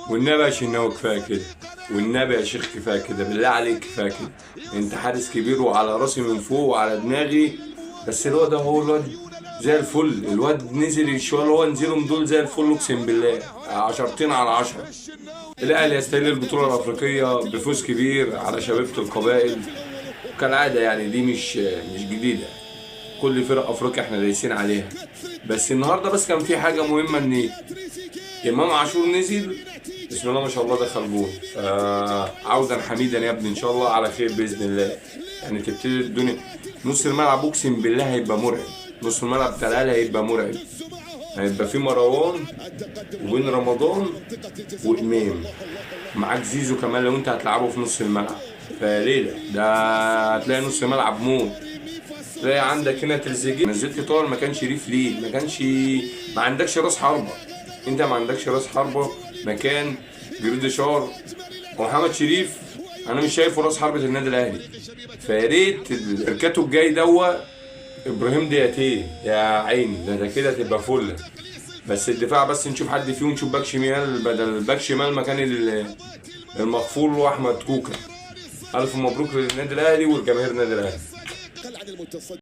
والنبي يا شناوي كفايه كده، والنبي يا شيخ كفايه كده، بالله عليك كفايه كده. انت حارس كبير وعلى راسي من فوق وعلى دماغي، بس الواد هو الواد زي الفل. الواد نزل الشويه اللي هو نزلهم دول زي الفل، اقسم بالله 10 على 10. الاهلي يستاهل البطوله الافريقيه بفوز كبير على شبيبه القبائل كالعاده، يعني دي مش جديده. كل فرق افريقيا احنا دايسين عليها. بس النهارده بس كان في حاجه مهمه، ان امام عاشور نزل، بسم الله ما شاء الله دخل جول. عودا حميدا يا ابني، ان شاء الله على خير باذن الله. يعني تبتدي الدنيا. نص الملعب اقسم بالله هيبقى مرعب. نص الملعب بتاع الاهلي هيبقى مرعب. هيبقى في مروان وبين رمضان وامام، معاك زيزو كمان لو انت هتلعبه في نص الملعب. فليلة ده هتلاقي نص ملعب موت. تلاقي عندك هنا تريزيجيه، نزلت طاهر مكان شريف ليه؟ ما كانش، ما عندكش راس حربه. انت ما عندكش راس حربه مكان جريديشار ومحمد شريف. انا مش شايفه راس حربه النادي الاهلي. فيا ريت الكاتو الجاي ابراهيم دياتيه يا عيني، ده كده تبقى فله. بس الدفاع بس نشوف حد فيهم، نشوف باك شمال بدل باك شمال مكان المغفور له احمد كوكا. الف مبروك للنادي الاهلي والجماهير النادي الاهلي.